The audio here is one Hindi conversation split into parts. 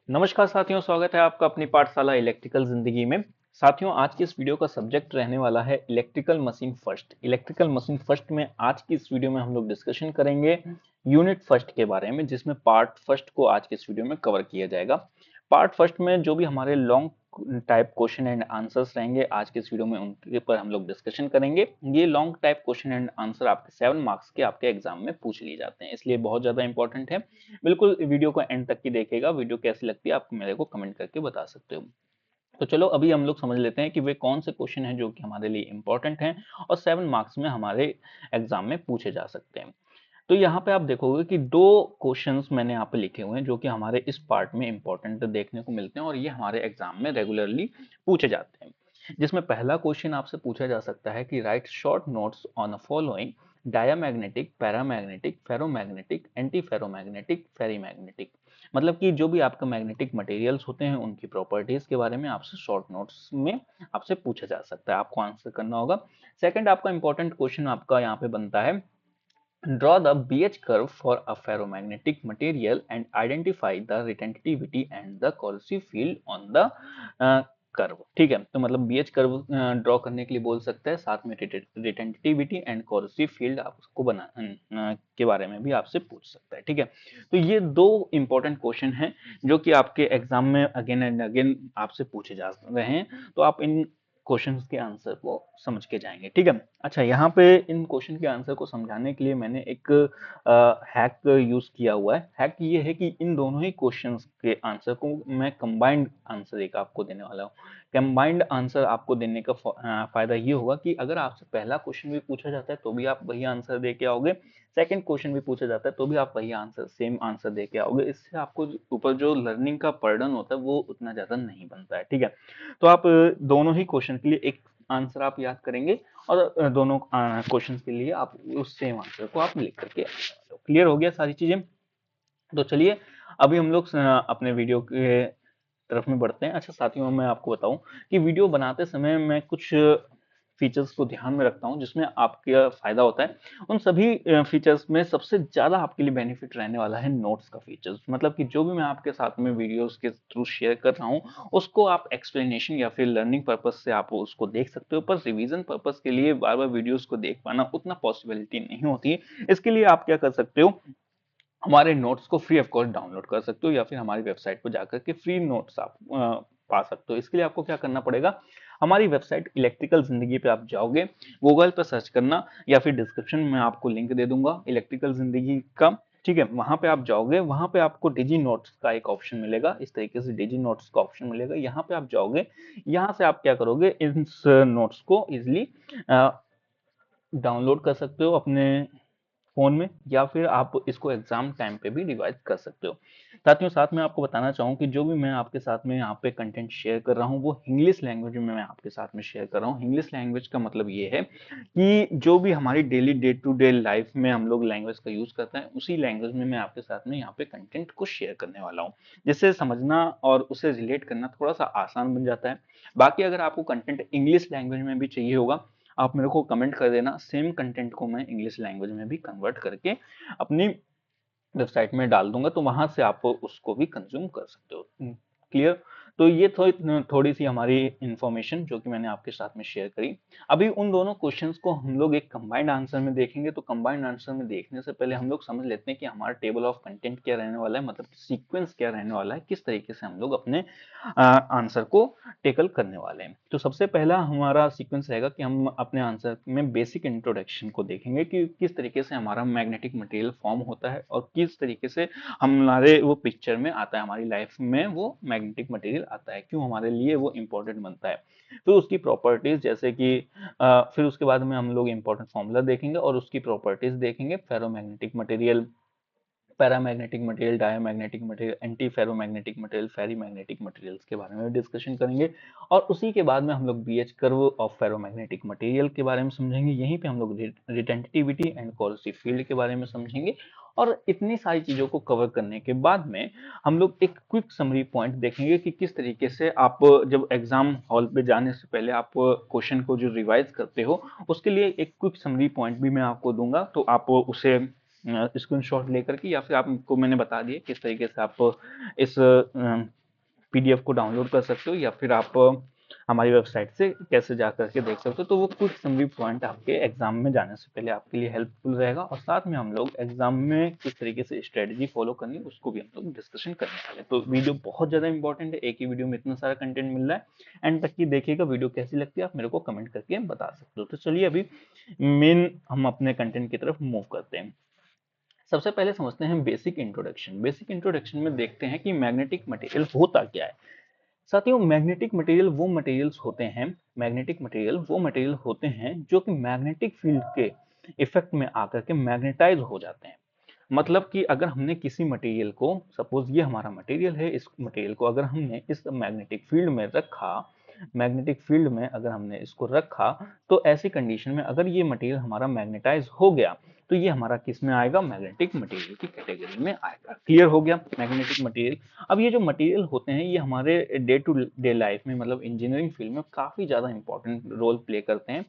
नमस्कार साथियों, स्वागत है आपका अपनी पाठशाला इलेक्ट्रिकल जिंदगी में। साथियों, आज की इस वीडियो का सब्जेक्ट रहने वाला है electrical machine first. Electrical machine first में आज की इस वीडियो में हम लोग डिस्कशन करेंगे यूनिट फर्स्ट के बारे में, जिसमें पार्ट फर्स्ट को आज के इस वीडियो में कवर किया जाएगा। पार्ट फर्स्ट में जो भी हमारे long type question and answers रहेंगे आज के इस वीडियो में, उनके पर हम लोग डिस्कशन करेंगे। ये long type question and answer आपके 7 मार्क्स के आपके एग्जाम में पूछ लिए जाते हैं, इसलिए बहुत ज्यादा इंपॉर्टेंट है। बिल्कुल वीडियो को एंड तक की देखिएगा। वीडियो कैसी लगती है आप मेरे को कमेंट करके बता सकते हो। तो चलो अभी हम लोग समझ लेते हैं कि वे कौन से क्वेश्चन हैं जो कि हमारे लिए इंपॉर्टेंट हैं और 7 मार्क्स में हमारे एग्जाम में पूछे जा सकते हैं। तो यहाँ पे आप देखोगे कि दो क्वेश्चंस मैंने यहाँ पे लिखे हुए हैं जो कि हमारे इस पार्ट में इंपॉर्टेंट देखने को मिलते हैं और ये हमारे एग्जाम में रेगुलरली पूछे जाते हैं। जिसमें पहला क्वेश्चन आपसे पूछा जा सकता है कि write short notes on a following diamagnetic, paramagnetic, ferromagnetic, anti ferromagnetic, ferrimagnetic. मतलब कि जो भी आपका मैग्नेटिक मटेरियल्स होते हैं उनकी प्रॉपर्टीज के बारे में आपसे शॉर्ट नोट्स में आपसे पूछा जा सकता है, आपको आंसर करना होगा। सेकंड आपका इंपॉर्टेंट क्वेश्चन आपका यहाँ पे बनता है, draw the BH curve for a ferromagnetic material and identify the retentivity and the corrosive field on the curve. ठीक है, तो मतलब BH कर्व ड्रॉ करने के लिए बोल सकते हैं, साथ में रिटेंटिविटी एंड कॉरसिव फील्ड आप उसको बना के बारे में भी आपसे पूछ सकता है। ठीक है, तो ये दो इंपॉर्टेंट क्वेश्चन हैं जो कि आपके एग्जाम में अगेन एंड अगेन आपसे पूछे जा रहे हैं, तो आप इन क्वेश्चंस के आंसर को समझ के जाएंगे। ठीक है, अच्छा यहाँ पे इन क्वेश्चन के आंसर को समझाने के लिए मैंने एक हैक यूज किया हुआ है। हैक ये है कि इन दोनों ही क्वेश्चंस के आंसर को मैं कंबाइंड आंसर एक आपको देने वाला हूँ। कंबाइंड आंसर आपको देने का फायदा ये होगा कि अगर आपसे पहला क्वेश्चन भी पूछा जाता है तो भी आप वही आंसर दे के आओगे, सेकंड क्वेश्चन भी पूछा जाता है तो भी आप वही आंसर सेम आंसर दे के आओगे। इससे आपको ऊपर जो लर्निंग का बर्डन होता है वो उतना ज्यादा नहीं बनता है। ठीक है, तो आप दोनों ही क्वेश्चन के लिए एक आंसर आप याद करेंगे और दोनों क्वेश्चन के लिए आप उस सेम आंसर को आप लिख करके। क्लियर हो गया सारी चीजें? तो चलिए अभी हम लोग अपने वीडियो के तरफ में बढ़ते हैं। अच्छा साथियों, मैं आपको बताऊं कि वीडियो बनाते समय मैं कुछ फीचर्स को ध्यान में रखता हूं जिसमें आपका फायदा होता है। उन सभी फीचर्स में सबसे ज्यादा आपके लिए बेनिफिट रहने वाला है नोट्स का फीचर्स। मतलब कि जो भी मैं आपके साथ में वीडियोस के थ्रू शेयर कर रहा हूं उसको आप एक्सप्लेनेशन या फिर लर्निंग पर्पज से आप उसको देख सकते हो, पर रिवीजन पर्पज के लिए बार बार वीडियोस को देख पाना उतना पॉसिबिलिटी नहीं होती। इसके लिए आप क्या कर सकते हो, हमारे नोट्स को फ्री ऑफ कॉस्ट डाउनलोड कर सकते हो या फिर हमारी वेबसाइट पर जाकर के फ्री नोट्स आप पा सकते हो। इसके लिए आपको क्या करना पड़ेगा, हमारी वेबसाइट इलेक्ट्रिकल जिंदगी पे आप जाओगे, गूगल पर सर्च करना या फिर डिस्क्रिप्शन में आपको लिंक दे दूंगा इलेक्ट्रिकल जिंदगी का। ठीक है, वहां पे आप जाओगे, वहां पे आपको डिजी नोट्स का एक ऑप्शन मिलेगा, इस तरीके से डिजी नोट्स का ऑप्शन मिलेगा। यहाँ पे आप जाओगे, यहाँ से आप क्या करोगे, इस नोट्स को इजिली डाउनलोड कर सकते हो अपने फोन में या फिर आप इसको एग्जाम टाइम पे भी रिवाइज कर सकते हो। साथियों, साथ में आपको बताना चाहूँ कि जो भी मैं आपके साथ में यहाँ पे कंटेंट शेयर कर रहा हूँ वो इंग्लिश लैंग्वेज में मैं आपके साथ में शेयर कर रहा हूँ। इंग्लिश लैंग्वेज का मतलब ये है कि जो भी हमारी daily day to day life में हम लोग लैंग्वेज का यूज करते हैं उसी लैंग्वेज में मैं आपके साथ में यहाँ पे कंटेंट को शेयर करने वाला हूँ, जिससे समझना और उसे रिलेट करना थोड़ा सा आसान बन जाता है। बाकी अगर आपको कंटेंट इंग्लिश लैंग्वेज में भी चाहिए होगा, आप मेरे को कमेंट कर देना, सेम कंटेंट को मैं इंग्लिश लैंग्वेज में भी कन्वर्ट करके अपनी वेबसाइट में डाल दूंगा, तो वहां से आप उसको भी कंज्यूम कर सकते हो। क्लियर? तो ये थोड़ी सी हमारी इंफॉर्मेशन जो कि मैंने आपके साथ में शेयर करी। अभी उन दोनों क्वेश्चंस को हम लोग एक कंबाइंड आंसर में देखेंगे। तो कंबाइंड आंसर में देखने से पहले हम लोग समझ लेते हैं कि हमारा टेबल ऑफ कंटेंट क्या रहने वाला है, मतलब सीक्वेंस क्या रहने वाला है, किस तरीके से हम लोग अपने आंसर को टेकल करने वाले हैं। तो सबसे पहला हमारा सीक्वेंस रहेगा कि हम अपने आंसर में बेसिक इंट्रोडक्शन को देखेंगे कि किस तरीके से हमारा मैग्नेटिक मटेरियल फॉर्म होता है और किस तरीके से हमारे वो पिक्चर में आता है, हमारी लाइफ में वो मैग्नेटिक मटेरियल आता है, क्यों हमारे लिए वो इंपॉर्टेंट बनता है। फिर उसकी प्रॉपर्टीज जैसे कि फिर उसके बाद में हम लोग इंपॉर्टेंट फॉर्मूला देखेंगे और उसकी प्रॉपर्टीज देखेंगे, ferromagnetic material, paramagnetic material, diamagnetic material, anti ferromagnetic material, ferri magnetic materials के बारे में डिस्कशन करेंगे। और उसी के बाद में हम लोग BH curve of ferromagnetic material के बारे में समझेंगे। यहीं पे हम लोग रिटेंटिविटी एंड कोरोसिव फील्ड के बारे में समझेंगे। और इतनी सारी चीजों को कवर करने के बाद में हम लोग एक क्विक समरी पॉइंट देखेंगे कि किस तरीके से आप जब एग्जाम हॉल पे जाने से पहले आप क्वेश्चन को जो रिवाइज करते हो उसके लिए एक क्विक समरी पॉइंट भी मैं आपको दूंगा, तो आप उसे स्क्रीनशॉट लेकर के, या फिर आपको मैंने बता दिया किस तरीके से आप इस पीडीएफ को डाउनलोड कर सकते हो, या फिर आप हमारी वेबसाइट से कैसे जा करके देख सकते हो। तो वो कुछ समरी पॉइंट आपके एग्जाम में जाने से पहले आपके लिए हेल्पफुल रहेगा, और साथ में हम लोग एग्जाम में किस तरीके से स्ट्रेटजी फॉलो करनी है उसको भी हम लोग डिस्कशन करने वाले हैं। तो वीडियो बहुत ज्यादा इंपॉर्टेंट है, एक ही वीडियो में इतना सारा कंटेंट मिल रहा है। एंड तक की देखिएगा, वीडियो कैसी लगती है आप मेरे को कमेंट करके बता सकते हो। तो चलिए अभी मेन हम अपने कंटेंट की तरफ मूव करते हैं। सबसे पहले समझते हैं बेसिक इंट्रोडक्शन। बेसिक इंट्रोडक्शन में देखते हैं कि मैग्नेटिक मटेरियल होता क्या है। साथियों, मैग्नेटिक मटेरियल वो मटेरियल होते हैं जो कि मैग्नेटिक फील्ड के इफेक्ट में आकर के मैग्नेटाइज हो जाते हैं। मतलब कि अगर हमने किसी मटेरियल को, सपोज ये हमारा मटेरियल है, इस मटेरियल को अगर हमने इस मैग्नेटिक फील्ड में अगर हमने इसको रखा, तो ऐसी कंडीशन में अगर ये मटेरियल हमारा मैग्नेटाइज हो गया, तो ये हमारा किस में आएगा, मैग्नेटिक मटेरियल की कैटेगरी में आएगा। क्लियर हो गया, मैग्नेटिक मटेरियल। अब ये जो मटेरियल होते हैं ये हमारे डे टू डे लाइफ में, मतलब इंजीनियरिंग फील्ड में काफी ज्यादा इंपॉर्टेंट रोल प्ले करते हैं।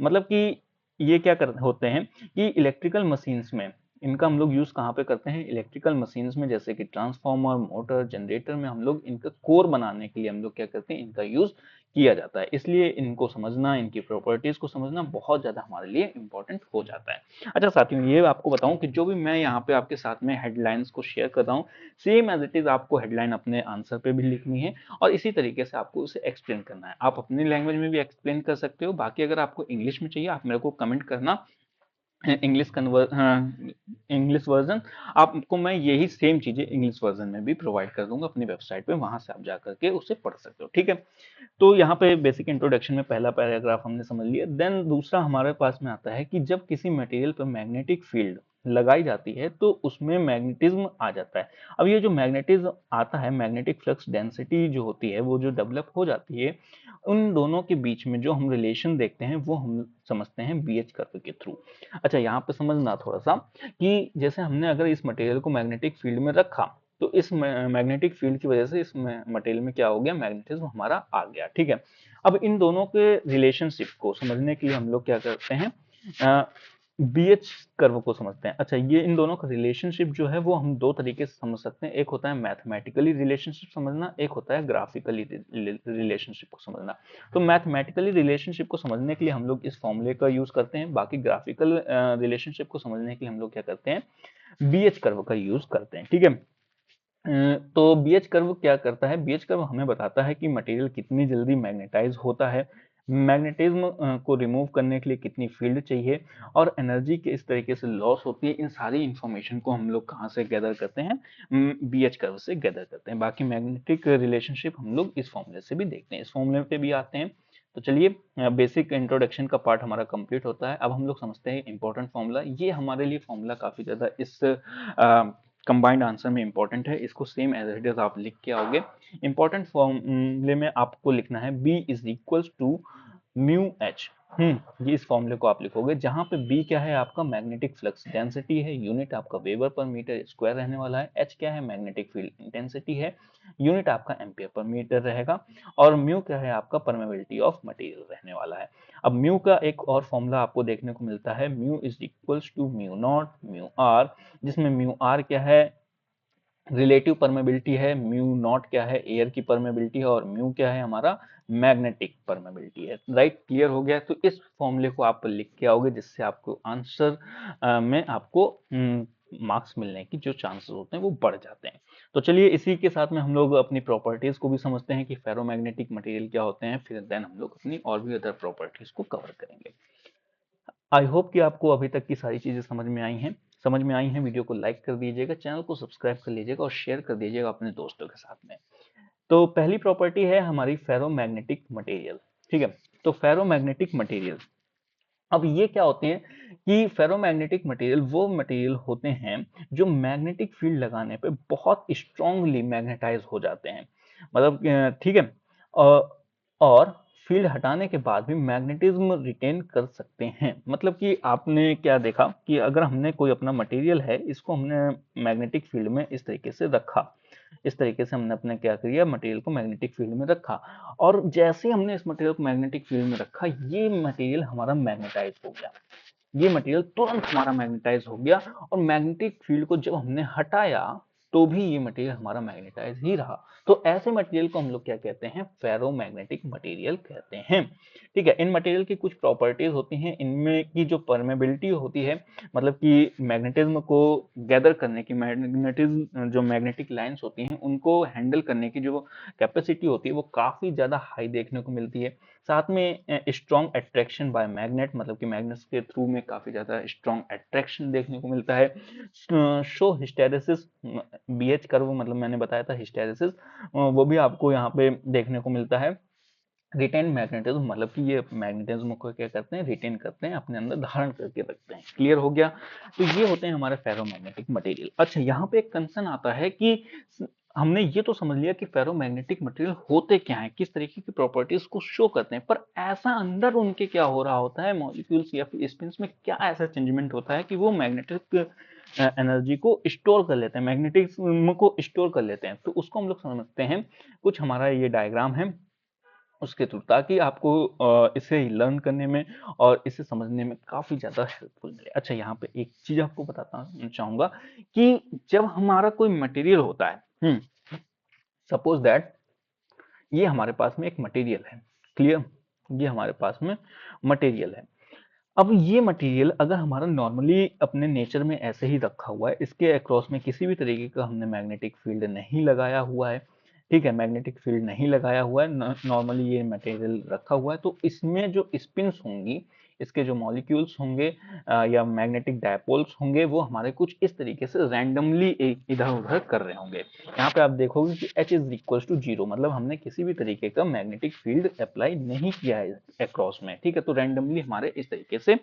मतलब कि ये क्या कर होते हैं कि इलेक्ट्रिकल मशीन्स में इनका हम लोग यूज कहाँ पे करते हैं, इलेक्ट्रिकल मशीन्स में, जैसे कि ट्रांसफार्मर, मोटर, जनरेटर में हम लोग इनका कोर बनाने के लिए हम लोग क्या करते हैं, इनका यूज किया जाता है। इसलिए इनको समझना, इनकी प्रॉपर्टीज को समझना बहुत ज्यादा हमारे लिए इंपॉर्टेंट हो जाता है। अच्छा साथियों, ये आपको बताऊं कि जो भी मैं यहाँ पे आपके साथ में हेडलाइंस को शेयर कर रहा हूँ, सेम एज इट इज आपको हेडलाइन अपने आंसर पे भी लिखनी है, और इसी तरीके से आपको उसे एक्सप्लेन करना है। आप अपनी लैंग्वेज में भी एक्सप्लेन कर सकते हो, बाकी अगर आपको इंग्लिश में चाहिए आप मेरे को कमेंट करना, इंग्लिश वर्जन आपको मैं यही सेम चीजें इंग्लिश वर्जन में भी प्रोवाइड कर दूंगा अपनी वेबसाइट पे, वहां से आप जा करके उसे पढ़ सकते हो। ठीक है, तो यहाँ पे बेसिक इंट्रोडक्शन में पहला पैराग्राफ हमने समझ लिया। देन दूसरा हमारे पास में आता है कि जब किसी मटेरियल पर मैग्नेटिक फील्ड लगाई जाती है तो उसमें मैग्नेटिज्म आ जाता है। अब ये जो मैग्नेटिज्म आता है, मैग्नेटिक फ्लक्स डेंसिटी जो होती है वो जो डेवलप हो जाती है, उन दोनों के बीच में जो हम रिलेशन देखते हैं वो हम समझते हैं बीएच कर्व के थ्रू। अच्छा, यहाँ पे समझना थोड़ा सा कि जैसे हमने अगर इस मटेरियल को मैग्नेटिक फील्ड में रखा, तो इस मैग्नेटिक फील्ड की वजह से इस मटेरियल में क्या हो गया, मैग्नेटिज्म हमारा आ गया। ठीक है, अब इन दोनों के रिलेशनशिप को समझने के लिए हम लोग क्या करते हैं, बीएच कर्व को समझते हैं। अच्छा, ये इन दोनों का रिलेशनशिप जो है वो हम दो तरीके से समझ सकते हैं। एक होता है मैथमेटिकली रिलेशनशिप समझना, एक होता है ग्राफिकली रिलेशनशिप को समझना। तो मैथमेटिकली रिलेशनशिप को समझने के लिए हम लोग इस फॉर्मूले का यूज करते हैं, बाकी ग्राफिकल रिलेशनशिप को समझने के लिए हम लोग क्या करते हैं, बीएच कर्व का यूज करते हैं। ठीक है, तो बीएच कर्व क्या करता है, बीएच कर्व हमें बताता है कि मटेरियल कितनी जल्दी मैग्नेटाइज होता है, मैग्नेटिज्म को रिमूव करने के लिए कितनी फील्ड चाहिए, और एनर्जी किस तरीके से लॉस होती है। इन सारी इंफॉर्मेशन को हम लोग कहाँ से गैदर करते हैं, बीएच कर्व से गैदर करते हैं। बाकी मैग्नेटिक रिलेशनशिप हम लोग इस फॉर्मूले से भी देखते हैं, इस फॉर्मूले पे भी आते हैं। तो चलिए, बेसिक इंट्रोडक्शन का पार्ट हमारा कंप्लीट होता है। अब हम लोग समझते हैं इंपॉर्टेंट फॉर्मूला। ये हमारे लिए फॉर्मूला काफी ज्यादा इस कंबाइंड आंसर में इंपॉर्टेंट है, इसको सेम एज इट इज आप लिख के आओगे। इंपॉर्टेंट फॉर्मूले में आपको लिखना है B is equal to mu H. ये इस फॉर्मूले को आप लिखोगे, जहां पे B क्या है, आपका मैग्नेटिक फ्लक्स डेंसिटी है, यूनिट आपका वेबर पर मीटर स्क्वायर रहने वाला है। H क्या है, मैग्नेटिक फील्ड इंटेंसिटी है, यूनिट आपका एम्पियर पर मीटर रहेगा, और म्यू क्या है, आपका परमेबिलिटी ऑफ मटेरियल रहने वाला है। अब म्यू का एक और फॉर्मूला आपको देखने को मिलता है, mu is equals to mu not mu r, जिसमें म्यू आर क्या है, रिलेटिव परमेबिलिटी है, म्यू नॉट क्या है, एयर की परमेबिलिटी है, और म्यू क्या है, हमारा मैग्नेटिक परमेबिलिटी है। राइट, क्लियर हो गया। तो इस फॉर्मूले को आप लिख के आओगे, जिससे आपको आंसर में आपको मार्क्स मिलने की जो चांसेस होते हैं वो बढ़ जाते हैं। तो चलिए, इसी के साथ में हम लोग अपनी प्रॉपर्टीज को भी समझते हैं कि फेरोमैग्नेटिक मटेरियल क्या होते हैं, फिर देन हम लोग अपनी और भी अदर प्रॉपर्टीज को कवर करेंगे। आई होप कि आपको अभी तक की सारी चीजें समझ में आई हैं। वीडियो को लाइक कर दीजिएगा, चैनल को सब्सक्राइब कर लीजिएगा, और शेयर कर दीजिएगा अपने दोस्तों के साथ में। तो पहली प्रॉपर्टी है हमारी फेरोमैग्नेटिक मटेरियल। ठीक है, तो फेरोमैग्नेटिक मटेरियल, अब ये क्या होते हैं कि फेरोमैग्नेटिक मटेरियल वो मटेरियल होते हैं जो मैग्नेटिक फील्ड लगाने पे बहुत स्ट्रांगली मैग्नेटाइज हो जाते हैं। मतलब ठीक है, और फील्ड हटाने के बाद भी मैग्नेटिज्म रिटेन कर सकते हैं। मतलब कि आपने क्या देखा कि अगर हमने कोई अपना मटेरियल है, इसको हमने मैग्नेटिक फील्ड में इस तरीके से रखा, इस तरीके से हमने अपने क्या किया, मटेरियल को मैग्नेटिक फील्ड में रखा, और जैसे ही हमने इस मटेरियल को मैग्नेटिक फील्ड में रखा, ये मटेरियल हमारा मैग्नेटाइज हो गया। ये मटेरियल तुरंत हमारा मैग्नेटाइज हो गया, और मैग्नेटिक फील्ड को जब हमने हटाया तो भी ये मटेरियल हमारा मैग्नेटाइज ही रहा। तो ऐसे मटेरियल को हम लोग क्या कहते हैं, फेरोमैग्नेटिक मटेरियल कहते हैं। ठीक है, इन मटेरियल की कुछ प्रॉपर्टीज होती हैं, इनमें की जो परमेबिलिटी होती है, मतलब कि मैग्नेटिज्म को गैदर करने की, मैग्नेटिज्म जो मैग्नेटिक लाइंस होती हैं उनको हैंडल करने की जो कैपेसिटी होती है वो काफी ज्यादा हाई देखने को मिलती है। साथ में स्ट्रॉन्ग अट्रैक्शन बाय मैग्नेट, मतलब कि मैग्नेट्स के थ्रू में काफी ज्यादा स्ट्रॉन्ग अट्रैक्शन देखने को मिलता है। शो हिस्टेरेसिस, बीएच कर्व, मतलब मैंने बताया था हिस्टेरेसिस, वो भी आपको यहाँ पे देखने को मिलता है। रिटेन मैग्नेटिज्म, मतलब कि ये मैग्नेटिज्म को क्या करते हैं, रिटेन करते हैं, अपने अंदर धारण करके रखते हैं। क्लियर हो गया। तो ये होते हैं हमारे फेरोमैग्नेटिक मटेरियल। अच्छा, यहाँ पे एक कंसर्न आता है कि हमने ये तो समझ लिया कि फेरोमैग्नेटिक मटेरियल होते क्या हैं, किस तरीके की प्रॉपर्टीज को शो करते हैं, पर ऐसा अंदर उनके क्या हो रहा होता है, मॉलिक्यूल्स या फिर स्पिन्स में क्या ऐसा चेंजमेंट होता है कि वो मैग्नेटिक एनर्जी को स्टोर कर लेते हैं, मैग्नेटिज्म को स्टोर कर लेते हैं। तो उसको हम लोग समझते हैं, कुछ हमारा ये डायग्राम है उसके थ्रू, ताकि आपको इसे लर्न करने में और इसे समझने में काफी ज्यादा हेल्पफुल मिले। अच्छा, यहाँ पे एक चीज आपको बताता चाहूंगा कि जब हमारा कोई मटेरियल होता है, सपोज दैट ये हमारे पास में एक मटेरियल है। क्लियर, ये हमारे पास में मटेरियल है। अब ये मटेरियल अगर हमारा नॉर्मली अपने नेचर में ऐसे ही रखा हुआ है, इसके अक्रॉस में किसी भी तरीके का हमने मैग्नेटिक फील्ड नहीं लगाया हुआ है, ठीक है, मैग्नेटिक फील्ड नहीं लगाया हुआ है, नॉर्मली ये मटेरियल रखा हुआ है, तो इसमें जो स्पिन्स होंगी, इसके जो मॉलिक्यूल्स होंगे या मैग्नेटिक डायपोल्स होंगे, वो हमारे कुछ इस तरीके से रैंडमली इधर उधर कर रहे होंगे। यहाँ पे आप देखोगे कि H इज इक्वल टू 0, मतलब हमने किसी भी तरीके का मैग्नेटिक फील्ड अप्लाई नहीं किया है अक्रॉस में। ठीक है, तो रैंडमली हमारे इस तरीके से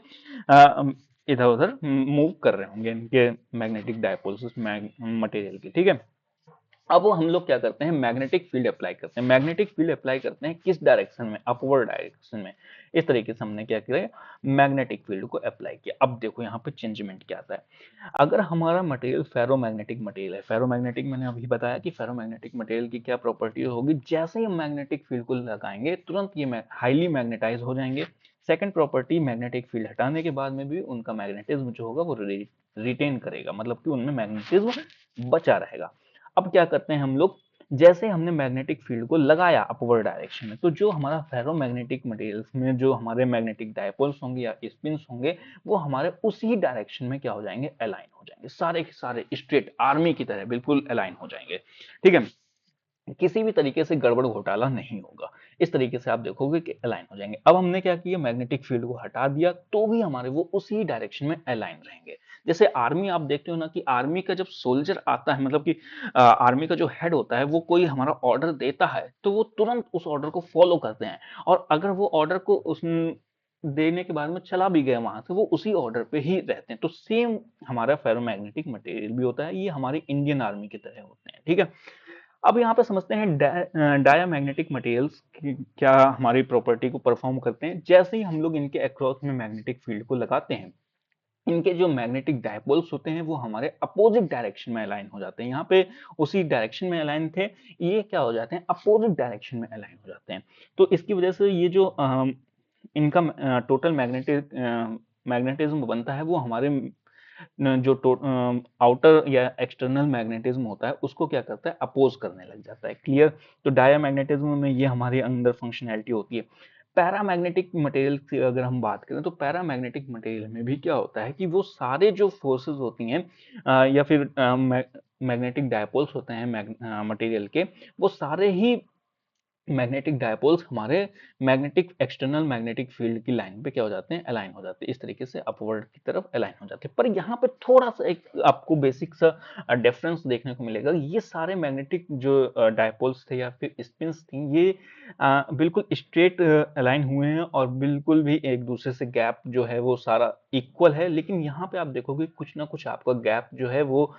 इधर उधर मूव कर रहे होंगे इनके मैग्नेटिक डायपोल्स मटेरियल की। ठीक है, अब वो हम लोग क्या करते हैं, मैग्नेटिक फील्ड अप्लाई करते हैं। मैग्नेटिक फील्ड अप्लाई करते हैं किस डायरेक्शन में, अपवर्ड डायरेक्शन में। इस तरीके से हमने क्या किया, मैग्नेटिक फील्ड को अप्लाई किया। अब देखो यहाँ पे चेंजमेंट क्या आता है। अगर हमारा मटेरियल फेरोमैग्नेटिक मटेरियल है, फेरोमैग्नेटिक मैंने अभी बताया कि फेरोमैग्नेटिक मटेरियल की क्या प्रॉपर्टी होगी, जैसे ही हम मैग्नेटिक फील्ड को लगाएंगे तुरंत ये हाईली मैग्नेटाइज हो जाएंगे। सेकंड प्रॉपर्टी, मैग्नेटिक फील्ड हटाने के बाद में भी उनका मैग्नेटिज्म जो होगा वो रिटेन करेगा, मतलब कि उनमें मैग्नेटिज्म बचा रहेगा। अब क्या करते हैं हम लोग, जैसे हमने मैग्नेटिक फील्ड को लगाया अपवर्ड डायरेक्शन में, तो जो हमारा फेरोमैग्नेटिक मटेरियल्स में जो हमारे मैग्नेटिक डायपोल्स होंगे या स्पिन्स होंगे, वो हमारे उसी डायरेक्शन में क्या हो जाएंगे, अलाइन हो जाएंगे, सारे के सारे स्ट्रेट आर्मी की तरह बिल्कुल अलाइन हो जाएंगे। ठीक है, किसी भी तरीके से गड़बड़ घोटाला नहीं होगा। इस तरीके से आप देखोगे कि अलाइन हो जाएंगे। अब हमने क्या किया, मैग्नेटिक फील्ड को हटा दिया तो भी हमारे वो उसी डायरेक्शन में अलाइन रहेंगे। जैसे आर्मी आप देखते हो ना, कि आर्मी का जब सोल्जर आता है, मतलब कि आर्मी का जो हेड होता है, वो कोई हमारा ऑर्डर देता है तो वो तुरंत उस ऑर्डर को फॉलो करते हैं, और अगर वो ऑर्डर को उस देने के बाद में चला भी गया वहां से, वो उसी ऑर्डर पे ही रहते हैं। तो सेम हमारा फेरोमैग्नेटिक मटेरियल भी होता है, ये हमारी इंडियन आर्मी की तरह होते हैं। ठीक है, अब यहाँ पे समझते हैं डायामैग्नेटिक मटेरियल्स क्या हमारी प्रॉपर्टी को परफॉर्म करते हैं। जैसे ही हम लोग इनके अक्रॉस में मैग्नेटिक फील्ड को लगाते हैं, इनके जो मैग्नेटिक डायपोल्स होते हैं वो हमारे अपोजिट डायरेक्शन में अलाइन हो जाते हैं। यहाँ पे उसी डायरेक्शन में अलाइन थे, ये क्या हो जाते हैं, अपोजिट डायरेक्शन में अलाइन हो जाते हैं। तो इसकी वजह से ये जो इनका टोटल मैग्नेटिज्म बनता है, वो हमारे जो आउटर या एक्सटर्नल मैग्नेटिज्म होता है उसको क्या करता है, अपोज करने लग जाता है। क्लियर। तो डायामैग्नेटिज्म में ये हमारे अंदर फंक्शनैलिटी होती है। पैरामैग्नेटिक मटेरियल की अगर हम बात करें, तो पैरामैग्नेटिक मटेरियल में भी क्या होता है कि वो सारे जो फोर्सेस होती हैं या फिर मैग्नेटिक डायपोल्स होते हैं मटेरियल के, वो सारे ही मैग्नेटिक डायपोल्स हमारे मैग्नेटिक एक्सटर्नल मैग्नेटिक फील्ड की लाइन पे क्या हो जाते हैं, अलाइन हो जाते हैं। इस तरीके से अपवर्ड की तरफ अलाइन हो जाते हैं। पर यहाँ पे थोड़ा सा एक आपको बेसिक सा डिफरेंस देखने को मिलेगा। ये सारे मैग्नेटिक जो डायपोल्स थे या फिर स्पिन्स थी, ये बिल्कुल स्ट्रेट अलाइन हुए हैं और बिल्कुल भी एक दूसरे से गैप जो है वो सारा इक्वल है। लेकिन यहाँ पे आप देखोगे कुछ ना कुछ आपका गैप जो है वो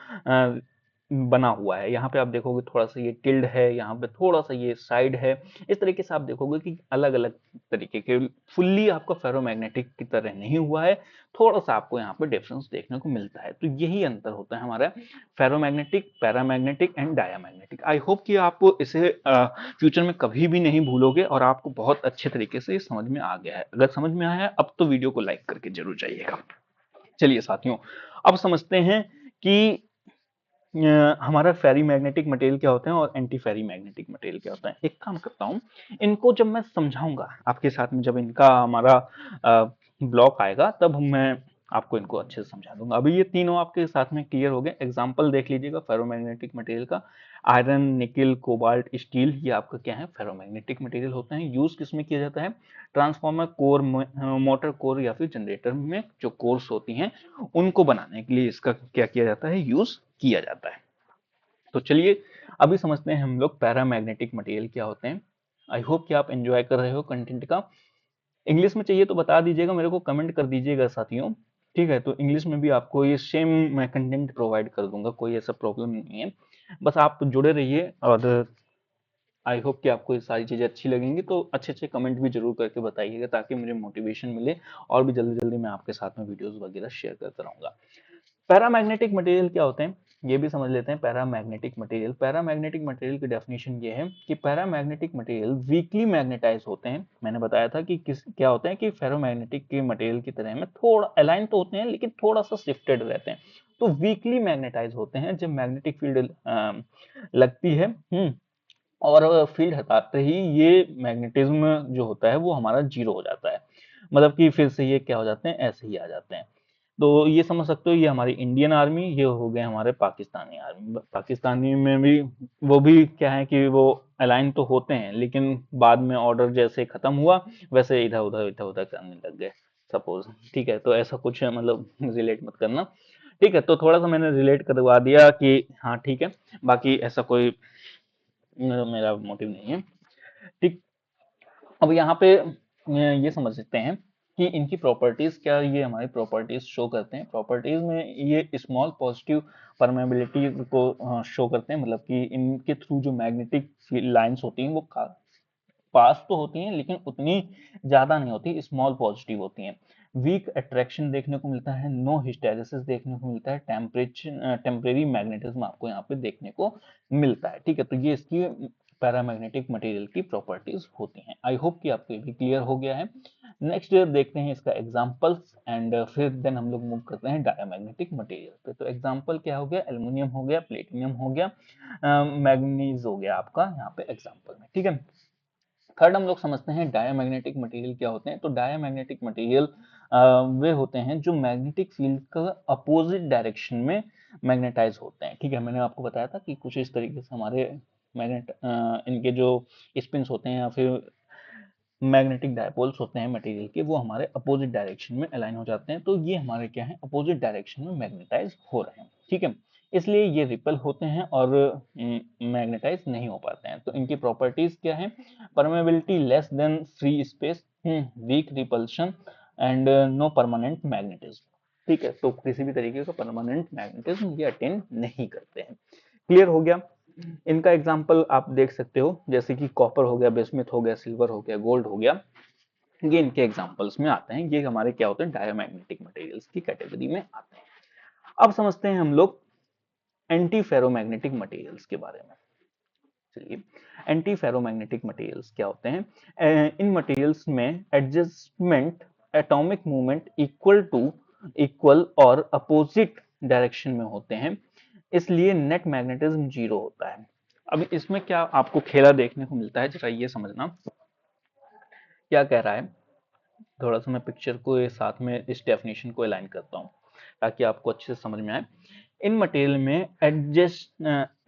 बना हुआ है। यहाँ पे आप देखोगे थोड़ा सा ये टिल्ड है, यहाँ पे थोड़ा सा ये साइड है। इस तरीके से आप देखोगे कि अलग अलग तरीके के, फुल्ली आपका फेरोमैग्नेटिक की तरह नहीं हुआ है, थोड़ा सा आपको यहाँ पे डिफरेंस देखने को मिलता है। तो यही अंतर होता है हमारा ferromagnetic, paramagnetic and diamagnetic. I hope कि आप इसे फ्यूचर में कभी भी नहीं भूलोगे और आपको बहुत अच्छे तरीके से समझ में आ गया है। अगर समझ में आया है अब तो वीडियो को लाइक करके जरूर जाइएगा। चलिए साथियों, अब समझते हैं कि हमारा फेरी मैग्नेटिक मटेरियल क्या होता है और एंटी फेरी मैग्नेटिक मटेरियल क्या होता है। एक काम करता हूँ, इनको जब मैं समझाऊंगा आपके साथ में, जब इनका हमारा ब्लॉक आएगा तब मैं आपको इनको अच्छे से समझा दूंगा। अभी ये तीनों आपके साथ में क्लियर हो गए। एग्जांपल देख लीजिएगा फेरोमैग्नेटिक मटेरियल का। आयरन, निकल, कोबाल्ट, स्टील, ये आपका क्या है, फेरोमैग्नेटिक मटेरियल होते हैं। यूज किसमें किया जाता है, ट्रांसफार्मर कोर, मोटर कोर या फिर जनरेटर में जो कोर्स होती हैं उनको बनाने के लिए इसका क्या किया जाता है, यूज किया जाता है। तो चलिए अभी समझते हैं हम लोग पैरामैग्नेटिक मटेरियल क्या होते हैं। आई होप कि आप एंजॉय कर रहे हो कंटेंट का। इंग्लिश में चाहिए तो बता दीजिएगा, मेरे को कमेंट कर दीजिएगा साथियों, ठीक है। तो इंग्लिश में भी आपको ये सेम मैं कंटेंट प्रोवाइड कर दूंगा, कोई ऐसा प्रॉब्लम नहीं है। बस आप जुड़े रहिए और आई होप कि आपको ये सारी चीजें अच्छी लगेंगी। तो अच्छे अच्छे कमेंट भी जरूर करके बताइएगा ताकि मुझे मोटिवेशन मिले और भी जल्दी जल्दी मैं आपके साथ में वीडियोस वगैरह शेयर करता रहूंगा। पैरामैग्नेटिक मटेरियल क्या होते हैं ये भी समझ लेते हैं। पैरामैग्नेटिक मटेरियल, पैरामैग्नेटिक मटेरियल की डेफिनेशन ये है कि पैरामैग्नेटिक मटेरियल वीकली मैग्नेटाइज होते हैं। मैंने बताया था कि किस क्या होते हैं कि फेरोमैग्नेटिक के मटेरियल की तरह में थोड़ा अलाइन तो होते हैं लेकिन थोड़ा सा शिफ्टेड रहते हैं। तो वीकली मैग्नेटाइज होते हैं जब मैग्नेटिक फील्ड लगती है, और फील्ड हटाते ही ये मैग्नेटिज्म जो होता है वो हमारा जीरो हो जाता है। मतलब कि फिर से ये क्या हो जाते हैं, ऐसे ही आ जाते हैं। तो ये समझ सकते हो, ये हमारी इंडियन आर्मी, ये हो गए हमारे पाकिस्तानी आर्मी। पाकिस्तानी में भी वो भी क्या है कि वो अलाइन तो होते हैं लेकिन बाद में ऑर्डर जैसे खत्म हुआ वैसे इधर उधर करने लग गए सपोज, ठीक है। तो ऐसा कुछ है, मतलब रिलेट मत करना, ठीक है। तो थोड़ा सा मैंने रिलेट करवा दिया कि हाँ ठीक है, बाकी ऐसा कोई मेरा मोटिव नहीं है, ठीक। अब यहाँ पे ये समझ सकते हैं कि इनकी प्रॉपर्टीज क्या, ये हमारी प्रॉपर्टीज शो करते हैं। प्रॉपर्टीज में ये स्मॉल पॉजिटिव परमेबिलिटी को शो करते हैं, मतलब कि इनके थ्रू जो मैग्नेटिक लाइंस होती हैं वो पास तो होती हैं लेकिन उतनी ज्यादा नहीं होती, स्मॉल पॉजिटिव होती हैं। वीक अट्रैक्शन देखने को मिलता है, नो हिस्टेरिसिस देखने को मिलता है, टेम्परेरी मैग्नेटिज्म आपको यहाँ पे देखने को मिलता है, ठीक है। तो ये इसकी पैरामैग्नेटिक मटेरियल की प्रॉपर्टीज होती हैं। आई होप कि आपको ये भी क्लियर हो गया है। नेक्स्ट देखते हैं इसका एग्जांपल्स एंड फिर देन हम लोग मूव करते हैं डायमैग्नेटिक मटेरियल पे। तो एग्जांपल क्या हो गया, एल्युमिनियम हो गया, प्लेटिनियम हो गया, मैग्नीज हो गया आपका यहाँ पे एग्जांपल में, ठीक है। थर्ड हम लोग समझते हैं डायमैग्नेटिक मटेरियल क्या होते हैं। तो डायमैग्नेटिक मटेरियल वे होते हैं जो मैग्नेटिक फील्ड का अपोजिट डायरेक्शन में मैग्नेटाइज होते हैं, ठीक है। मैंने आपको बताया था कि कुछ इस तरीके से हमारे मैग्नेट इनके जो स्पिन्स होते हैं या फिर मैग्नेटिक डायपोल्स होते हैं मटेरियल के, वो हमारे अपोजिट डायरेक्शन में अलाइन हो जाते हैं। तो ये हमारे क्या है, अपोजिट डायरेक्शन में मैग्नेटाइज हो रहे हैं, ठीक है। इसलिए ये रिपल होते हैं और मैग्नेटाइज नहीं हो पाते हैं। तो इनकी प्रॉपर्टीज क्या है, permeability less than free space, weak repulsion and no permanent magnetism, ठीक है। तो किसी भी तरीके का परमानेंट मैग्नेटिज्म ये अटेन नहीं करते हैं। क्लियर हो गया। इनका एग्जाम्पल आप देख सकते हो, जैसे कि कॉपर हो गया, बिस्मिथ हो गया, सिल्वर हो गया, गोल्ड हो गया, ये इनके एग्जाम्पल्स में आते हैं। ये हमारे क्या होते हैं, डायमैग्नेटिक मटेरियल्स की कैटेगरी में आते हैं। अब समझते हैं हम लोग एंटी फेरोमैग्नेटिक मटेरियल्स के बारे में। चलिए, एंटी फेरोमैग्नेटिक मटेरियल्स क्या होते हैं। इन मटेरियल्स में एडजस्टमेंट एटॉमिक मूवमेंट इक्वल और अपोजिट डायरेक्शन में होते हैं, इसलिए नेट मैग्नेटिज्म जीरो होता है। अब इसमें क्या आपको खेला देखने को मिलता है, जरा ये समझना क्या कह रहा है। थोड़ा सा मैं पिक्चर को साथ में इस डेफिनेशन को अलाइन करता हूँ ताकि आपको अच्छे से समझ में आए। इन मटेरियल में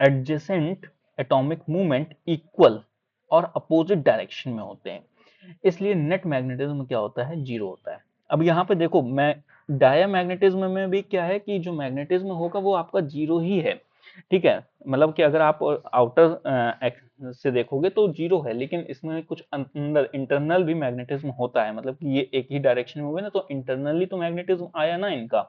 एडजेसेंट एटॉमिक मूवमेंट इक्वल और अपोजिट डायरेक्शन में होते हैं, इसलिए नेट मैग्नेटिज्म क्या होता है, जीरो होता है। अब यहाँ पे देखो, मैं डायमैग्नेटिज्म में भी क्या है कि जो मैग्नेटिज्म होगा वो आपका जीरो ही है, ठीक है। मतलब कि अगर आप आउटर से देखोगे तो जीरो है, लेकिन इसमें कुछ अंदर इंटरनल भी मैग्नेटिज्म होता है। मतलब कि ये एक ही डायरेक्शन में हुए ना, तो इंटरनली तो मैग्नेटिज्म आया ना इनका,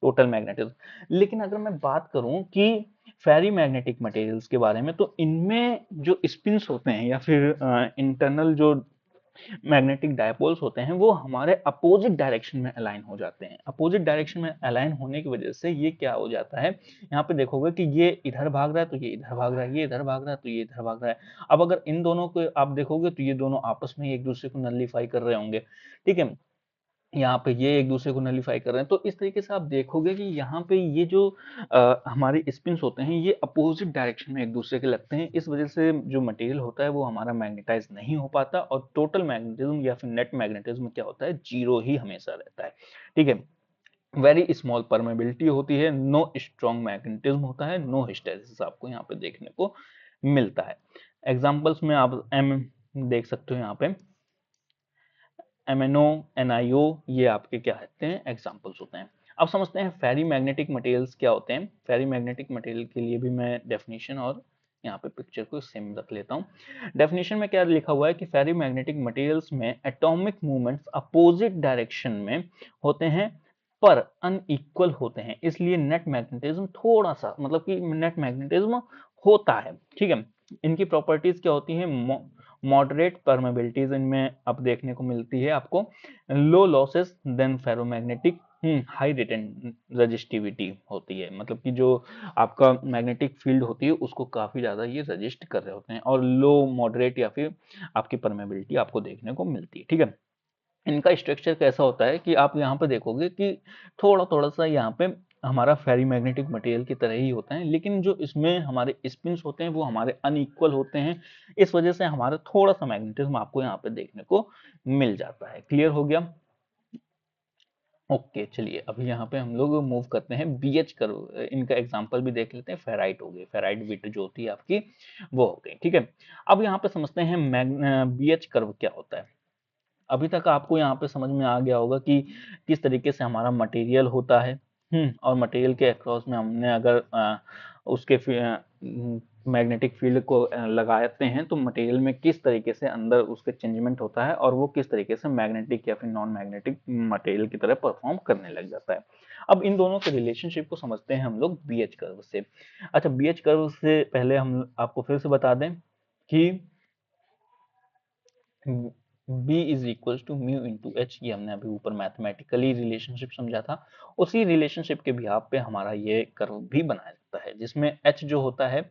टोटल मैग्नेटिज्म। लेकिन अगर मैं बात करूं कि फेरी मैग्नेटिक मटेरियल्स के बारे में, तो इनमें जो स्पिन्स होते हैं या फिर इंटरनल जो मैग्नेटिक डायपोल्स होते हैं वो हमारे अपोजिट डायरेक्शन में अलाइन हो जाते हैं। अपोजिट डायरेक्शन में अलाइन होने की वजह से ये क्या हो जाता है, यहाँ पे देखोगे कि ये इधर भाग रहा है तो ये इधर भाग रहा है, ये इधर भाग रहा है तो ये इधर भाग रहा है। अब अगर इन दोनों को आप देखोगे तो ये दोनों आपस में एक दूसरे को नलिफाई कर रहे होंगे, ठीक है। यहाँ पे ये एक दूसरे को नलिफाई कर रहे हैं, तो इस तरीके से आप देखोगे कि यहाँ पे ये जो हमारे स्पिन्स होते हैं ये अपोजिट डायरेक्शन में एक दूसरे के लगते हैं। इस वजह से जो मटेरियल होता है वो हमारा मैग्नेटाइज नहीं हो पाता और टोटल मैग्नेटिज्म या फिर नेट मैग्नेटिज्म क्या होता है, जीरो ही हमेशा रहता है, ठीक है। वेरी स्मॉल परमेबिलिटी होती है, नो स्ट्रॉन्ग मैग्नेटिज्म होता है, नो हिस्टेरिसिस आपको यहाँ पे देखने को मिलता है। एग्जाम्पल्स में आप एम देख सकते हो, यहाँ पे MnO, NiO ये आपके क्या होते हैं, एग्जाम्पल्स होते हैं। अब समझते हैं फेरी मैग्नेटिक मटेरियल्स क्या होते हैं। फेरी मैग्नेटिक मटेरियल के लिए भी मैं डेफिनेशन और यहाँ पे पिक्चर को सेम रख लेता हूँ। डेफिनेशन में क्या लिखा हुआ है कि फेरी मैग्नेटिक मटेरियल्स में एटॉमिक मूवमेंट्स अपोजिट डायरेक्शन में होते हैं पर अनइक्वल होते हैं, इसलिए नेट मैग्नेटिज्म थोड़ा सा, मतलब कि नेट मैग्नेटिज्म होता है, ठीक है। इनकी प्रॉपर्टीज क्या होती है, मॉडरेट परमेबिलिटीज इनमें अब देखने को मिलती है आपको, low losses than ferromagnetic, high retain resistivity होती है, मतलब कि जो आपका मैग्नेटिक फील्ड होती है उसको काफी ज्यादा ये रजिस्ट कर रहे होते हैं, और लो मॉडरेट या फिर आपकी परमेबिलिटी आपको देखने को मिलती है, ठीक है। इनका स्ट्रक्चर कैसा होता है कि आप यहाँ पे देखोगे कि थोड़ा थोड़ा सा यहाँ पे हमारा फेरी मैग्नेटिक मटेरियल की तरह ही होता है, लेकिन जो इसमें हमारे स्पिन्स होते हैं वो हमारे अनइक्वल होते हैं। इस वजह से हमारा थोड़ा सा मैग्नेटिज्म आपको यहाँ पे देखने को मिल जाता है। क्लियर हो गया? ओके, चलिए अभी यहाँ पे हम लोग मूव करते हैं बीएच कर्व। इनका एग्जांपल भी देख लेते हैं। फेराइट हो गई, फेराइट बिट जो होती है आपकी वो हो गई, ठीक है। अब यहाँ पे समझते हैं बीएच कर्व क्या होता है। अभी तक आपको यहाँ पे समझ में आ गया होगा कि किस तरीके से हमारा मटेरियल होता है, और मटेरियल के अक्रॉस में हमने अगर उसके मैग्नेटिक फील्ड को लगाते हैं तो मटेरियल में किस तरीके से अंदर उसके चेंजमेंट होता है और वो किस तरीके से मैग्नेटिक या फिर नॉन मैग्नेटिक मटेरियल की तरह परफॉर्म करने लग जाता है। अब इन दोनों के रिलेशनशिप को समझते हैं हम लोग बीएच कर्व से। अच्छा, बीएच कर्व से पहले हम आपको फिर से बता दें कि B is equal to mu into H, ये हमने अभी ऊपर मैथमेटिकली रिलेशनशिप समझा था। उसी रिलेशनशिप के बिहाफ पे हमारा ये कर्व भी बनाया जाता है, जिसमें एच जो होता है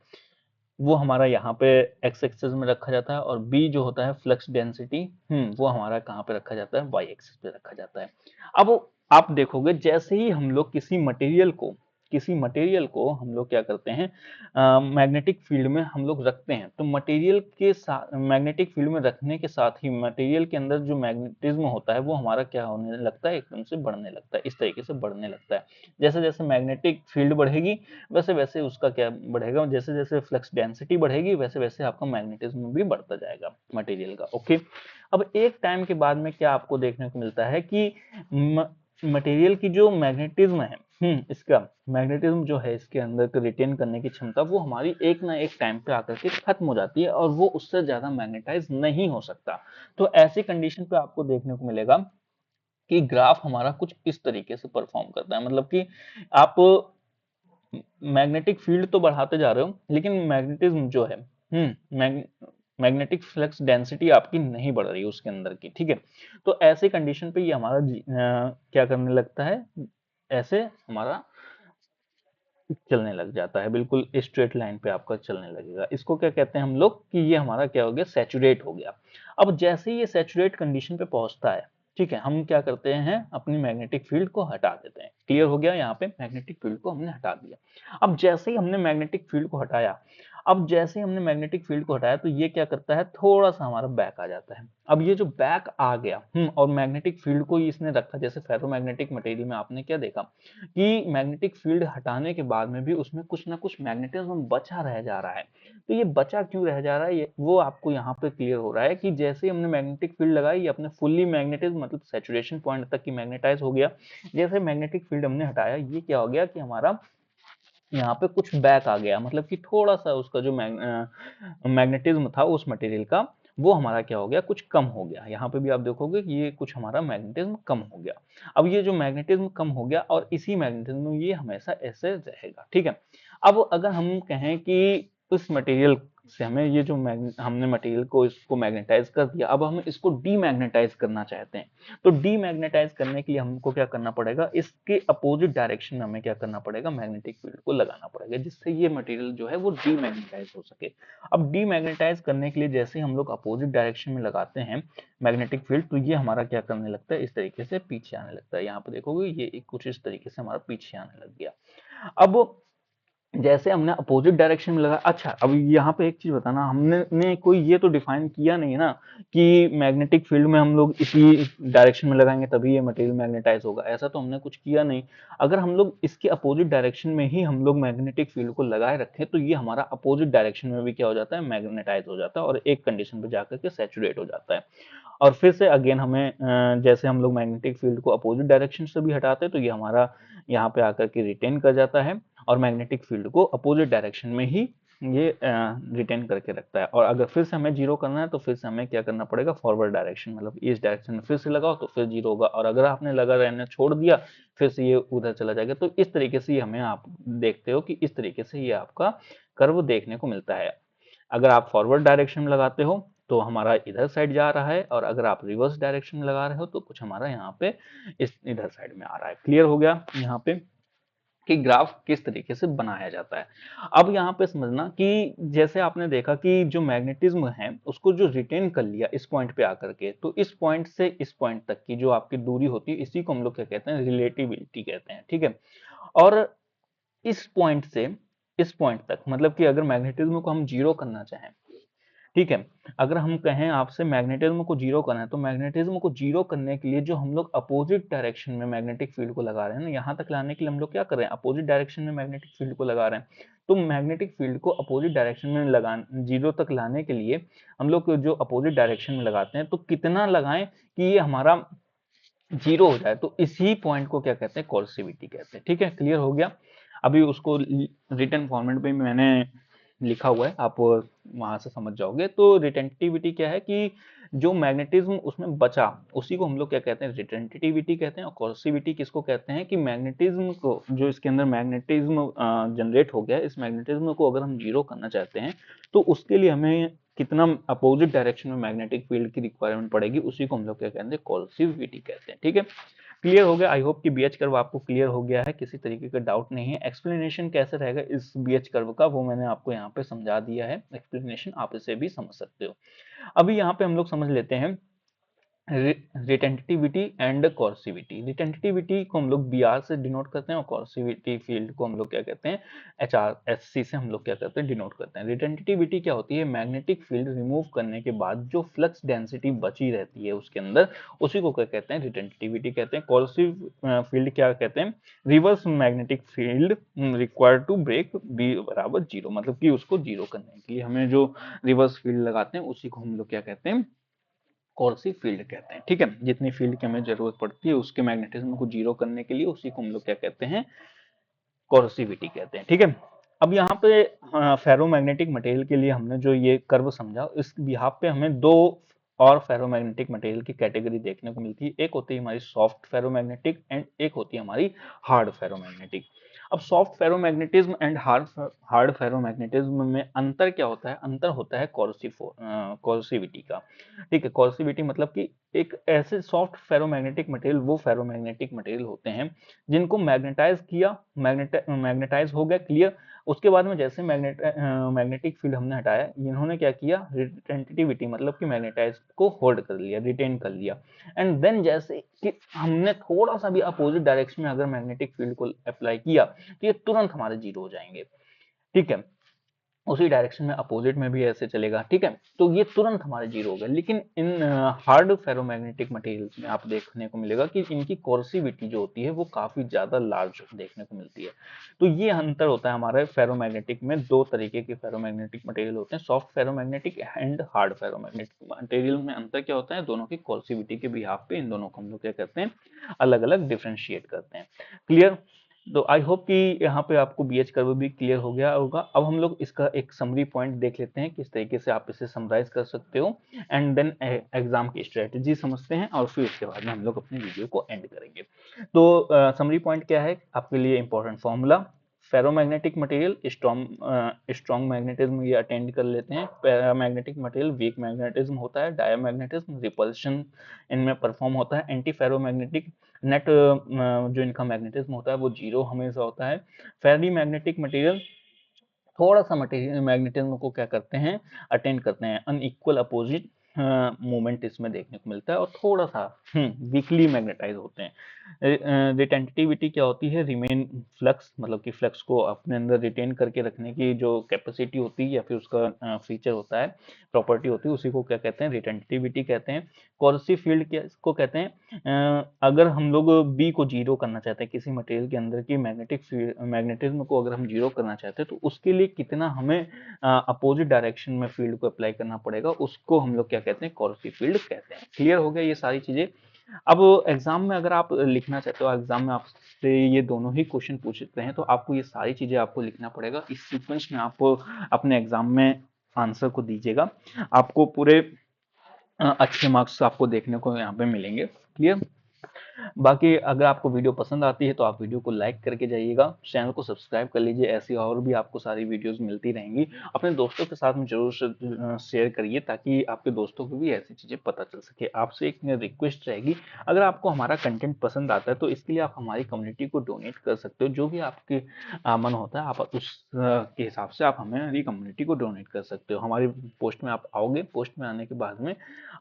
वो हमारा यहाँ पे एक्स एक्सिस में रखा जाता है, और बी जो होता है फ्लक्स डेंसिटी, वो हमारा कहाँ पे रखा जाता है, वाई एक्सिस पे रखा जाता है। अब आप देखोगे जैसे ही हम लोग किसी मटेरियल को हम लोग क्या करते हैं, मैग्नेटिक फील्ड में हम लोग रखते हैं, तो मटेरियल के साथ मैग्नेटिक फील्ड में रखने के साथ ही मटेरियल के अंदर जो मैग्नेटिज्म होता है वो हमारा क्या होने लगता है, एकदम से बढ़ने लगता है, इस तरीके से बढ़ने लगता है। जैसे जैसे मैग्नेटिक फील्ड बढ़ेगी वैसे वैसे उसका क्या बढ़ेगा, जैसे जैसे फ्लक्स डेंसिटी बढ़ेगी वैसे वैसे आपका मैग्नेटिज्म भी बढ़ता जाएगा मटेरियल का। ओके, अब एक टाइम के बाद में क्या आपको देखने को मिलता है कि मटेरियल की जो मैग्नेटिज्म है, इसका मैग्नेटिज्म जो है इसके अंदर को रिटेन करने की क्षमता वो हमारी एक ना एक टाइम पे आकर के खत्म हो जाती है और वो उससे ज्यादा मैग्नेटाइज नहीं हो सकता। तो ऐसी कंडीशन पे आपको देखने को मिलेगा कि ग्राफ हमारा कुछ इस तरीके से परफॉर्म करता है, मतलब कि आप मैग्नेटिक फील्ड तो बढ़ाते जा रहे हो लेकिन मैग्नेटिज्म जो है, मैग्नेटिक फ्लक्स डेंसिटी आपकी नहीं बढ़ रही है उसके अंदर की, ठीक है। तो ऐसे कंडीशन पे ये हमारा क्या करने लगता है, ऐसे हमारा चलने लग जाता है, बिल्कुल स्ट्रेट लाइन पे आपका चलने लगेगा। इसको क्या कहते हैं हम लोग कि ये हमारा क्या हो गया, सैचुरेट हो गया। अब जैसे ही ये सैचुरेट कंडीशन पे पहुंचता है, ठीक है, हम क्या करते हैं, अपनी मैग्नेटिक फील्ड को हटा देते हैं। क्लियर हो गया? यहाँ पे मैग्नेटिक फील्ड को हमने हटा दिया। अब जैसे ही हमने मैग्नेटिक फील्ड को हटाया, तो ये क्या करता है, थोड़ा सा हमारा बैक आ जाता है। अब ये जो बैक आ गया, और मैग्नेटिक फील्ड को इसने रखा, जैसे फेरोमैग्नेटिक मटेरियल में आपने क्या देखा कि मैग्नेटिक फील्ड हटाने के बाद में भी उसमें कुछ ना कुछ मैग्नेटिज्म बचा रह जा रहा है। तो ये बचा क्यों रह जा रहा है, ये वो आपको यहाँ पे क्लियर हो रहा है कि जैसे हमने मैग्नेटिक फील्ड लगाई, ये अपने फुल्ली मैग्नेटिज्म मतलब सैचुरेशन पॉइंट तक की मैग्नेटाइज हो गया। जैसे मैग्नेटिक फील्ड हमने हटाया, ये क्या हो गया कि हमारा यहाँ पे कुछ बैक आ गया, मतलब कि थोड़ा सा उसका जो मैग्नेटिज्म था उस मटेरियल का वो हमारा क्या हो गया, कुछ कम हो गया। यहाँ पे भी आप देखोगे कि ये कुछ हमारा मैग्नेटिज्म कम हो गया। अब ये जो मैग्नेटिज्म कम हो गया और इसी मैग्नेटिज्म में ये हमेशा ऐसे रहेगा, ठीक है। अब अगर हम कहें कि उस मटेरियल से हमें ये जो हमने मटेरियल को इसको मैग्नेटाइज कर दिया, अब हम इसको डीमैग्नेटाइज करना चाहते हैं, तो डीमैग्नेटाइज करने के लिए हमको क्या करना पड़ेगा, इसके अपोजिट डायरेक्शन में हमें क्या करना पड़ेगा, मैग्नेटिक फील्ड को लगाना पड़ेगा, जिससे ये मटेरियल जो है वो डीमैग्नेटाइज हो सके। अब डीमैग्नेटाइज करने के लिए जैसे हम लोग अपोजिट डायरेक्शन में लगाते हैं मैग्नेटिक फील्ड, तो ये हमारा क्या करने लगता है, इस तरीके से पीछे आने लगता है। यहाँ पे देखोगे ये कुछ इस तरीके से हमारा पीछे आने लग गया। अब जैसे हमने अपोजिट डायरेक्शन में लगा, अच्छा अब यहाँ पे एक चीज बताना, हमने कोई ये तो डिफाइन किया नहीं ना कि मैग्नेटिक फील्ड में हम लोग इसी डायरेक्शन में लगाएंगे तभी ये मटेरियल मैग्नेटाइज होगा, ऐसा तो हमने कुछ किया नहीं। अगर हम लोग इसके अपोजिट डायरेक्शन में ही हम लोग मैग्नेटिक फील्ड को लगाए रखें तो ये हमारा अपोजिट डायरेक्शन में भी क्या हो जाता है, मैग्नेटाइज हो जाता है और एक कंडीशन पे जाकर के सैचुरेट हो जाता है। और फिर से अगेन हमें जैसे हम लोग मैग्नेटिक फील्ड को अपोजिट डायरेक्शन से भी हटाते हैं तो ये हमारा यहाँ पे आकर के रिटेन कर जाता है और मैग्नेटिक फील्ड को अपोजिट डायरेक्शन में ही ये रिटेन करके रखता है। और अगर फिर से हमें जीरो करना है तो फिर से हमें क्या करना पड़ेगा, फॉरवर्ड डायरेक्शन, मतलब इस डायरेक्शन में फिर से लगाओ तो फिर जीरो होगा, और अगर आपने लगा रहने छोड़ दिया फिर से ये उधर चला जाएगा। तो इस तरीके से हमें, आप देखते हो कि इस तरीके से ये आपका कर्व देखने को मिलता है। अगर आप फॉरवर्ड डायरेक्शन में लगाते हो तो हमारा इधर साइड जा रहा है, और अगर आप रिवर्स डायरेक्शन में लगा रहे हो तो कुछ हमारा यहाँ पे इस इधर साइड में आ रहा है। क्लियर हो गया यहाँ पे कि ग्राफ किस तरीके से बनाया जाता है। अब यहाँ पे समझना कि जैसे आपने देखा कि जो मैग्नेटिज्म है उसको जो रिटेन कर लिया इस पॉइंट पे आकर के, तो इस पॉइंट से इस पॉइंट तक की जो आपकी दूरी होती है इसी को हम लोग क्या कहते हैं, रिलेटिविटी कहते हैं, ठीक है। और इस पॉइंट से इस पॉइंट तक, मतलब कि अगर मैग्नेटिज्म को हम जीरो करना चाहें, ठीक है, अगर हम कहें आपसे मैग्नेटिज्म को जीरो करना है तो मैग्नेटिज्म को जीरो करने के लिए जो हम लोग अपोजिट डायरेक्शन में मैग्नेटिक फील्ड को लगा रहे हैं ना, यहाँ तक लाने के लिए हम लोग क्या कर रहे हैं, अपोजिट डायरेक्शन में मैग्नेटिक फील्ड को लगा रहे हैं। तो मैग्नेटिक फील्ड को अपोजिट डायरेक्शन में लगा जीरो तक लाने के लिए हम लोग जो अपोजिट डायरेक्शन में लगाते हैं तो कितना लगाएं कि ये हमारा जीरो हो जाए, तो इसी पॉइंट को क्या कहते हैं, कोर्सिविटी कहते हैं। ठीक है, क्लियर हो गया। अभी उसको रिटन फॉर्मेट में मैंने लिखा हुआ है, आप वहां से समझ जाओगे। तो रिटेंटिविटी क्या है कि जो मैग्नेटिज्म उसमें बचा उसी को हम लोग क्या कहते हैं, रिटेंटिविटी कहते हैं। और कोर्सिविटी किसको कहते हैं कि मैग्नेटिज्म को, जो इसके अंदर मैग्नेटिज्म जनरेट हो गया है, इस मैग्नेटिज्म को अगर हम जीरो करना चाहते हैं तो उसके लिए हमें कितना अपोजिट डायरेक्शन में मैग्नेटिक फील्ड की रिक्वायरमेंट पड़ेगी, उसी को हम लोग क्या कहते हैं, कोर्सिविटी कहते हैं। ठीक है, क्लियर हो गया। आई होप कि बीएच कर्व आपको क्लियर हो गया है, किसी तरीके का डाउट नहीं है। एक्सप्लेनेशन कैसे रहेगा इस बीएच कर्व का वो मैंने आपको यहाँ पे समझा दिया है, एक्सप्लेनेशन आप इसे भी समझ सकते हो। अभी यहाँ पे हम लोग समझ लेते हैं रिटेंटिविटी एंड कॉर्सिविटी। रिटेंटिविटी को हम लोग बी आर से डिनोट करते हैं और कॉर्सिविटी फील्ड को हम लोग क्या कहते हैं, एच आर एस सी से हम लोग क्या करते हैं, डिनोट करते हैं। रिटेंटिविटी क्या होती है, मैग्नेटिक फील्ड रिमूव करने के बाद जो फ्लक्स डेंसिटी बची रहती है उसके अंदर, उसी को क्या कहते हैं, रिटेंटिविटी कहते हैं। कॉर्सिव फील्ड क्या कहते हैं, reverse magnetic field required to break B बराबर जीरो, मतलब कि उसको जीरो करने के लिए हमें जो रिवर्स फील्ड लगाते हैं उसी को हम लोग क्या कहते हैं, कोर्सिव फील्ड कहते हैं। ठीक है, जितनी फील्ड की हमें जरूरत पड़ती है उसके मैग्नेटिज्म को जीरो करने के लिए उसी को हम लोग क्या कहते हैं, कोर्सिविटी कहते हैं। ठीक है, अब यहाँ पे फेरोमैग्नेटिक मटेरियल के लिए हमने जो ये कर्व समझा, इस बिहाफ पे हमें दो और फेरोमैग्नेटिक मटेरियल की कैटेगरी देखने को मिलती है। एक होती है हमारी सॉफ्ट फेरोमैग्नेटिक एंड एक होती है हमारी हार्ड फेरोमैग्नेटिक। अब soft ferromagnetism and hard ferromagnetism में अंतर क्या होता है, अंतर होता है कोर्सिविटी का। ठीक है, कोर्सिविटी मतलब कि एक ऐसे सॉफ्ट फेरोमैग्नेटिक मटेरियल, वो फेरोमैग्नेटिक मटेरियल होते हैं जिनको मैग्नेटाइज किया, मैग्नेटाइज हो गया, क्लियर। उसके बाद में जैसे मैग्नेटिक फील्ड हमने हटाया, इन्होंने क्या किया, रिटेंटिविटी मतलब कि मैग्नेटाइज को होल्ड कर लिया, रिटेन कर लिया। एंड देन जैसे कि हमने थोड़ा सा भी अपोजिट डायरेक्शन में अगर मैग्नेटिक फील्ड को अप्लाई किया तो ये तुरंत हमारे जीरो हो जाएंगे। ठीक है, उसी डायरेक्शन में अपोजिट में भी ऐसे चलेगा। ठीक है, तो ये तुरंत हमारे जीरो हो गए। लेकिन इन हार्ड फेरोमैग्नेटिक मटेरियल्स में आप देखने को मिलेगा कि इनकी कोर्सिविटी जो होती है वो काफी ज्यादा लार्ज देखने को मिलती है। तो ये अंतर होता है हमारे फेरोमैग्नेटिक में। दो तरीके के फेरोमैग्नेटिक मटेरियल होते हैं, soft ferromagnetic and hard ferromagnetic material में अंतर क्या होता है, दोनों की कोर्सिविटी के बिहाफ पे इन दोनों को हम लोग क्या करते हैं, अलग अलग डिफ्रेंशिएट करते हैं। क्लियर। तो आई होप कि यहाँ पे आपको बीएच कर्व भी क्लियर हो गया होगा। अब हम लोग इसका एक समरी पॉइंट देख लेते हैं, किस तरीके से आप इसे समराइज कर सकते हो, एंड देन एग्जाम की स्ट्रेटेजी समझते हैं, और फिर उसके बाद में हम लोग अपने वीडियो को एंड करेंगे। तो समरी पॉइंट क्या है आपके लिए, important formula, ferromagnetic material strong magnetism ये अटेंड कर लेते हैं, पैरामैग्नेटिक मटेरियल वीक मैग्नेटिज्म होता है, डायमैग्नेटिज्म रिपल्शन इनमें परफॉर्म होता है, एंटी फेरोमैग्नेटिक नेट जो इनका मैग्नेटिज्म होता है वो जीरो हमेशा होता है। फेरी मैग्नेटिक मटेरियल थोड़ा सा मटेरियल मैग्नेटिज्म को क्या करते हैं, अटेंड करते हैं, अनइक्वल अपोजिट मूवमेंट इसमें देखने को मिलता है और थोड़ा सा वीकली मैग्नेटाइज होते हैं। रिटेंटिविटी क्या होती है, रिमेन फ्लक्स, मतलब कि फ्लक्स को अपने अंदर रिटेन करके रखने की जो कैपेसिटी होती है या फिर उसका फीचर होता है, प्रॉपर्टी होती है, उसी को क्या कहते हैं, रिटेंटिविटी कहते हैं। कोर्सिव फील्ड को कहते हैं अगर हम लोग बी को जीरो करना चाहते हैं, किसी मटेरियल के अंदर की मैग्नेटिज्म को अगर हम जीरो करना चाहते हैं तो उसके लिए कितना हमें अपोजिट डायरेक्शन में फील्ड को अप्लाई करना पड़ेगा, उसको हम लोग क्या कहते हैं, कोर्सिव फील्ड कहते हैं। क्लियर हो गया ये सारी चीजें। अब एग्जाम में अगर आप लिखना चाहते हो, एग्जाम में आपसे ये दोनों ही क्वेश्चन पूछते हैं, तो आपको ये सारी चीजें आपको लिखना पड़ेगा, इस सीक्वेंस में आप अपने एग्जाम में आंसर को दीजिएगा, आपको पूरे अच्छे मार्क्स आपको देखने को यहाँ पे मिलेंगे। क्लियर। बाकी अगर आपको वीडियो पसंद आती है तो आप वीडियो को लाइक करके जाइएगा, चैनल को सब्सक्राइब कर लीजिए, ऐसी और भी आपको सारी वीडियोस मिलती रहेंगी। अपने दोस्तों के साथ में जरूर शेयर करिए ताकि आपके दोस्तों को भी ऐसी चीज़ें पता चल सके। आपसे एक रिक्वेस्ट रहेगी, अगर आपको हमारा कंटेंट पसंद आता है तो इसके लिए आप हमारी कम्युनिटी को डोनेट कर सकते हो, जो भी आपके मन होता है आप उस के हिसाब से आप हमारी कम्युनिटी को डोनेट कर सकते हो। हमारी पोस्ट में आप आओगे, पोस्ट में आने के बाद में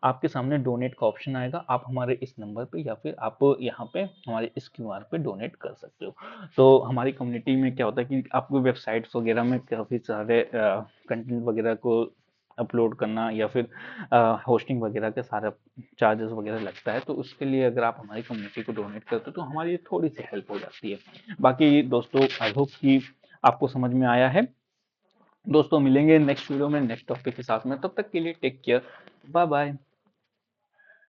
आपके सामने डोनेट का ऑप्शन आएगा, आप हमारे इस नंबर पे या फिर आप यहाँ पे हमारे इस क्यूआर पे डोनेट कर सकते हो। तो हमारी कम्युनिटी में क्या होता है कि आपको वेबसाइट्स वगैरह में काफ़ी सारे कंटेंट वगैरह को अपलोड करना या फिर होस्टिंग वगैरह के सारा चार्जेस वगैरह लगता है, तो उसके लिए अगर आप हमारी कम्युनिटी को डोनेट करते हो तो हमारी थोड़ी सी हेल्प हो जाती है। बाकी दोस्तों आई होप कि आपको समझ में आया है। दोस्तों मिलेंगे नेक्स्ट वीडियो में नेक्स्ट टॉपिक के साथ में, तब तक के लिए टेक केयर, बाय बाय।